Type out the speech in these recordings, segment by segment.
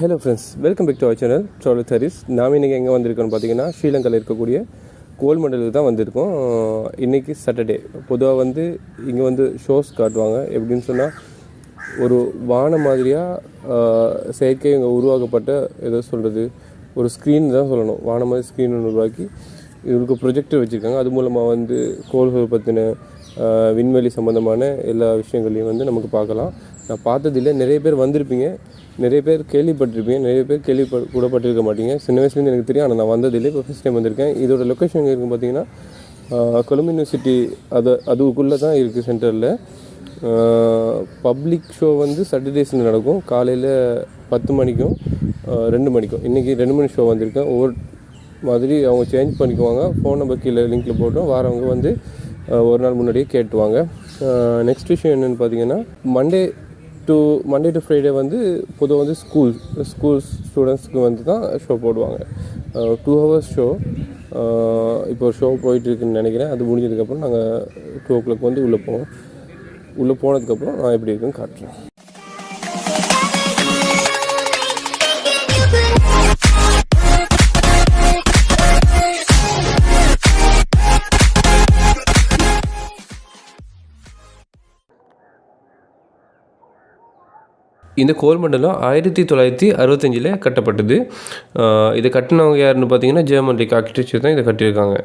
Hello friends, welcome back to our channel Harees. நாம் இன்றைக்கி எங்கே வந்திருக்கோன்னு பார்த்தீங்கன்னா ஸ்ரீலங்காவில் இருக்கக்கூடிய கோல்மண்டலுக்கு தான் வந்திருக்கோம். இன்றைக்கி சாட்டர்டே. பொதுவாக இங்கே ஷோஸ் காட்டுவாங்க. எப்படின்னு சொன்னால் ஒரு வானம் மாதிரியாக செயற்கை இங்கே உருவாக்கப்பட்ட ஏதோ சொல்கிறது ஒரு ஸ்க்ரீன் தான் சொல்லணும். வானம் மாதிரி ஸ்க்ரீன் ஒன்று உருவாக்கி இவருக்கு ப்ரொஜெக்டர் வச்சுருக்காங்க. அது மூலமாக கோள்கள் பற்றின விண்வெளி சம்மந்தமான எல்லா விஷயங்களையும் நமக்கு பார்க்கலாம். நான் பார்த்ததில்லை, நிறைய பேர் வந்திருப்பீங்க, நிறைய பேர் கேள்விப்பட்டிருப்பீங்க, நிறைய பேர் கூட பட்டிருக்க மாட்டீங்க. சின்ன வயசுலேருந்து எனக்கு தெரியும், ஆனால் நான் வந்ததில்லை, இப்போ ஃபஸ்ட் டைம் வந்திருக்கேன். இதோட லொக்கேஷன் எங்கே இருக்குன்னு பார்த்தீங்கன்னா கொலம்போ யூனிவர்சிட்டி அதுக்குள்ளே தான் இருக்குது. சென்டரில் பப்ளிக் ஷோ சாட்டர்டேஸில் நடக்கும். காலையில் 10 மணிக்கும் 2 மணிக்கும். இன்றைக்கி 2 மணி ஷோ வந்திருக்கேன். ஒவ்வொரு மாதிரி அவங்க சேஞ்ச் பண்ணிக்குவாங்க. ஃபோன் நம்பர் கீழே லிங்க்கில் போட்டோம். வாரவங்க ஒரு நாள் முன்னாடியே கேட்டுவாங்க. நெக்ஸ்ட் விஷயம் என்னென்னு பார்த்தீங்கன்னா மண்டே டு ஃப்ரைடே பொதுவாக ஸ்கூல் ஸ்டூடெண்ட்ஸ்க்கு தான் ஷோ போடுவாங்க. 2 hours ஷோ. இப்போ ஒரு ஷோ போயிட்டுருக்குன்னு நினைக்கிறேன். அது முடிஞ்சதுக்கப்புறம் நாங்கள் 2 o'clock உள்ளே போவோம். உள்ளே போனதுக்கப்புறம் நான் எப்படி இருக்குன்னு காட்டுறேன். இந்த கோல்மண்டலம் 1965 கட்டப்பட்டது. இதை கட்டினவங்க யாருன்னு பார்த்தீங்கன்னா ஜெர்மன் ஆர்கிடெக்சர் தான் இதை கட்டியிருக்காங்க.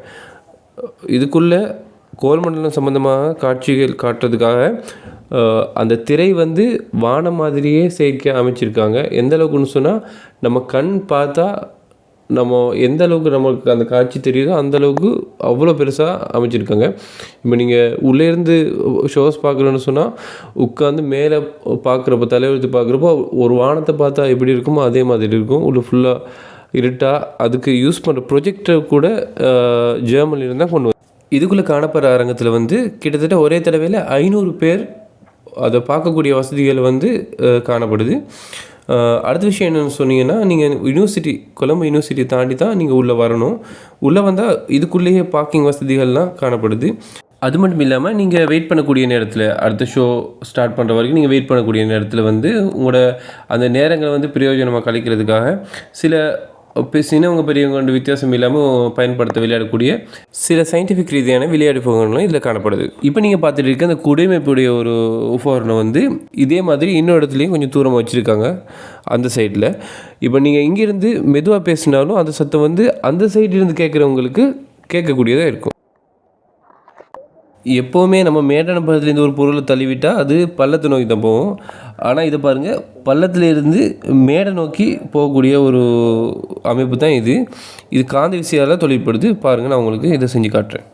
இதுக்குள்ளே கோல்மண்டலம் சம்மந்தமாக காட்சிகள் காட்டுறதுக்காக அந்த திரை வானம் மாதிரியே செயற்கை அமைச்சிருக்காங்க. எந்த அளவுக்குன்னு சொன்னால் நம்ம கண் பார்த்தா நம்ம எந்த அளவுக்கு நமக்கு அந்த காட்சி தெரியுதோ அந்தளவுக்கு அவ்வளோ பெருசாக அமைச்சிருக்காங்க. இப்போ நீங்கள் உள்ளேருந்து ஷோஸ் பார்க்குறோன்னு சொன்னால் உட்காந்து மேலே பார்க்குறப்போ தலைவர்த்து பார்க்குறப்போ ஒரு வானத்தை பார்த்தா எப்படி இருக்குமோ அதே மாதிரி இருக்கும். உள்ள ஃபுல்லாக இருட்டாக. அதுக்கு யூஸ் பண்ணுற ப்ரொஜெக்டர் கூட ஜெர்மனியில் தான் கொண்டு வந்து. இதுக்குள்ளே காணப்படுற அரங்கத்தில் கிட்டத்தட்ட ஒரே தடவையில் 500 பேர் அதை பார்க்கக்கூடிய வசதிகள் காணப்படுது. அடுத்த விஷயம் என்னென்னு சொன்னீங்கன்னா, நீங்கள் கொலம்போ யூனிவர்சிட்டி தாண்டி தான் நீங்கள் உள்ளே வரணும். உள்ளே வந்தால் இதுக்குள்ளேயே பார்க்கிங் வசதிகள்லாம் காணப்படுது. அது மட்டும் இல்லாமல் நீங்கள் வெயிட் பண்ணக்கூடிய நேரத்தில், அடுத்த ஷோ ஸ்டார்ட் பண்ணுற வரைக்கும் நீங்கள் வெயிட் பண்ணக்கூடிய நேரத்தில் உங்களோட அந்த நேரங்களை பிரயோஜனமாக கழிக்கிறதுக்காக சில சின்னவங்க பெரியவங்க வித்தியாசம் இல்லாமல் பயன்படுத்த விளையாடக்கூடிய சில சயின்டிஃபிக் ரீதியான விளையாட்டு இதில் காணப்படுது. இப்போ நீங்கள் பார்த்துட்டு இருக்க அந்த குடிமைப்புடைய ஒரு உபகரணம் இதே மாதிரி இன்னொரு இடத்துலையும் கொஞ்சம் தூரமாக வச்சுருக்காங்க அந்த சைடில். இப்போ நீங்கள் இங்கேருந்து மெதுவாக பேசினாலும் அந்த சத்தம் அந்த சைட்லேருந்து கேட்குறவங்களுக்கு கேட்கக்கூடியதாக இருக்கும். எப்போவுமே நம்ம மேடான பள்ளத்துலேருந்து ஒரு பொருளை தள்ளிவிட்டால் அது பள்ளத்தை நோக்கி தான் போகும். ஆனால் இதை பாருங்கள், பள்ளத்துலேருந்து மேடை நோக்கி போகக்கூடிய ஒரு அமைப்பு தான் இது. இது காந்த விசையால் தொழிற்படுது. பாருங்கள், நான் உங்களுக்கு இதை செஞ்சு காட்டுறேன்.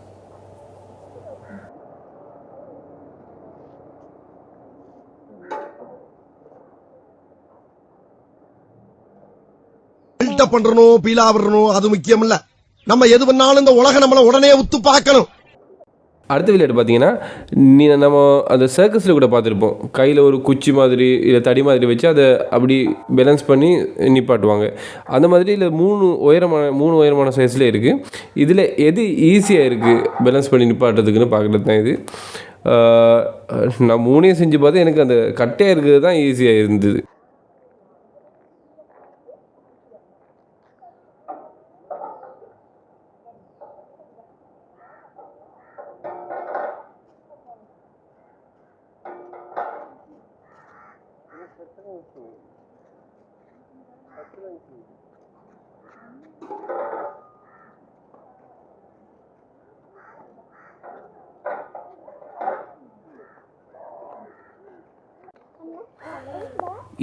பண்றணும் பீலா வரணும் அது முக்கியம் இல்ல. நம்ம எது பண்ணாலும் இந்த உலக நம்மள உடனே உத்து பார்க்கணும். அடுத்த விளையாட்டு பார்த்தீங்கன்னா, நம்ம அந்த சர்க்கஸில் கூட பார்த்துருப்போம். கையில் ஒரு குச்சி மாதிரி இல்லை தடி மாதிரி வச்சு அதை அப்படி பேலன்ஸ் பண்ணி நிப்பாட்டுவாங்க. அந்த மாதிரி இல்லை 3 உயரமான சைஸில் இருக்குது. இதில் எது ஈஸியாக இருக்குது பேலன்ஸ் பண்ணி நிப்பாட்டுறதுக்குன்னு பார்க்குறது தான் இது. நான் 3 செஞ்சு பார்த்தா எனக்கு அந்த கட்டையாக இருக்கிறது தான் ஈஸியாக இருந்தது.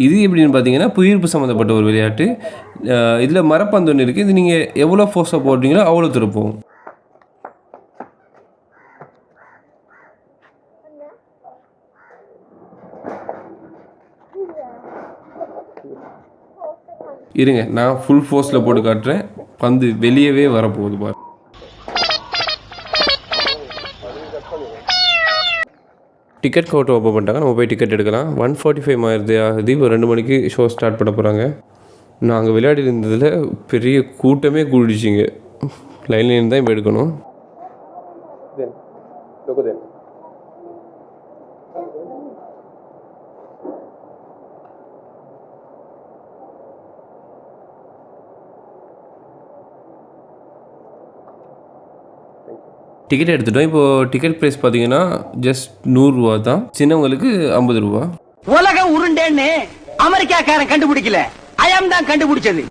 இது எப்படின்னு பார்த்தீங்கன்னா புவியீர்ப்பு சம்மந்தப்பட்ட ஒரு விளையாட்டு. இதில் மரப்பந்து ஒன்று இருக்குது. இது நீங்கள் எவ்வளோ ஃபோர்ஸாக போடுறீங்களோ அவ்வளோ திருப்போம். இருங்க, நான் ஃபுல் ஃபோர்ஸில் போட்டு காட்டுறேன். பந்து வெளியவே வரப்போகுது பாரு. டிக்கெட் கவுண்டர் ஓப்பன் பண்ணிட்டாங்க. நம்ம போய் டிக்கெட் எடுக்கலாம். 145 ஆகுது. இப்போ 2 மணிக்கு ஷோ ஸ்டார்ட் பண்ண போகிறாங்க. நாங்கள் விளையாடி இருந்ததில் பெரிய கூட்டமே கூடிச்சிங்க. லைன்லேயே தான் இப்போ எடுக்கணும். டிக்கெட் எடுத்துட்டோம். இப்போது டிக்கெட் ப்ரைஸ் பார்த்தீங்கன்னா ஜஸ்ட் 100 ரூபா தான், சின்னவங்களுக்கு 50 ரூபா. உலகம் உருண்டேன்னு அமெரிக்காக்காரன் கண்டுபிடிக்கல, அயம் தான் கண்டுபிடிச்சது.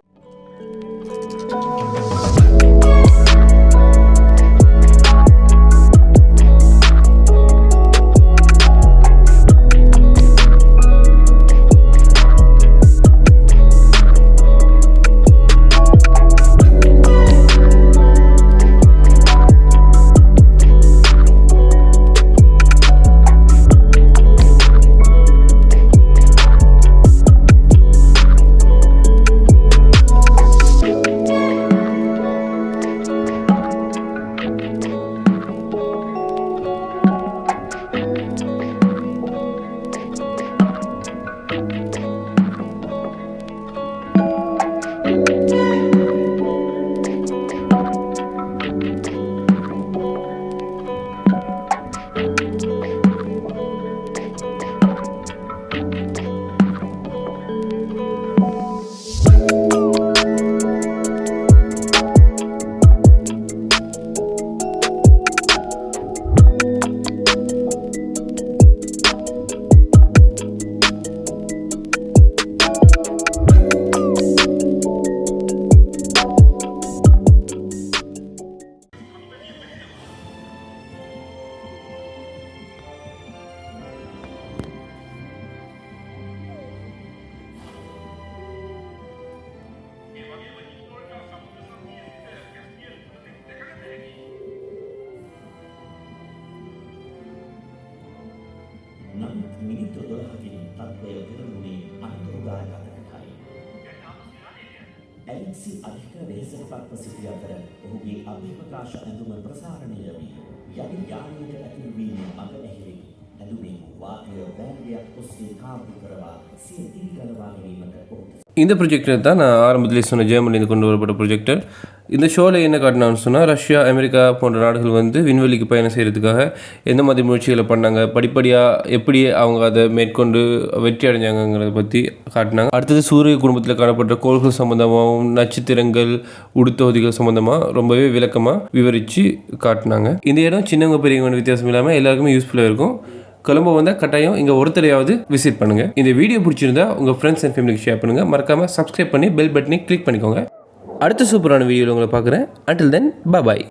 මිනිත්තු 12කින් තත්ත්වය පෙරළුනේ අනුදායක අතරයි. එල්සි අධික දේශපාලක සිටිය අතර ඔහුගේ අභිප්‍රකාශ ඇඳුම ප්‍රසාරණය වී යටි යානයට ඇතුළු වීම අගැහිලි. ඇඳුමේ වාතය බැරියක් ඔස්සේ කාර්ය කරවා සිය දිගලවා ගැනීමට ඔහුට இந்த ப்ரொஜெக்டர் தான் நான் ஆரம்பத்திலே சொன்ன ஜெர்மனிலேருந்து கொண்டு வரப்பட்ட ப்ரொஜெக்டர். இந்த ஷோவில் என்ன காட்டினான்னு சொன்னால், ரஷ்யா, அமெரிக்கா போன்ற நாடுகள் வந்து விண்வெளிக்கு பயணம் செய்கிறதுக்காக எந்த மாதிரி முயற்சிகளை பண்ணாங்க, படிப்படியாக எப்படி அவங்க அதை மேற்கொண்டு வெற்றி அடைஞ்சாங்கிறத பற்றி காட்டினாங்க. அடுத்தது சூரிய குடும்பத்தில் காணப்பட்ட கோள்கள் சம்மந்தமாகவும் நட்சத்திரங்கள், உடுத்தொகுதிகள் சம்மந்தமாக ரொம்பவே விளக்கமாக விவரித்து காட்டினாங்க. இந்த இடம் சின்னவங்க பெரியவங்க வித்தியாசம் இல்லாமல் எல்லாருக்குமே யூஸ்ஃபுல்லாக இருக்கும். கொலம்போ வந்தால் கட்டாயம் இங்கே ஒருத்தரையாவது விசிட் பண்ணுங்கள். இந்த வீடியோ பிடிச்சிருந்தா உங்கள் ஃப்ரெண்ட்ஸ் அண்ட் ஃபேமிலிக்கு ஷேர் பண்ணுங்கள். மறக்காமல் சப்ஸ்கிரைப் பண்ணி பெல் பட்டனை கிளிக் பண்ணிக்கோங்க. அடுத்த சூப்பரான வீடியோவில் உங்களை பார்க்குறேன். அண்டில் தென் பாய்.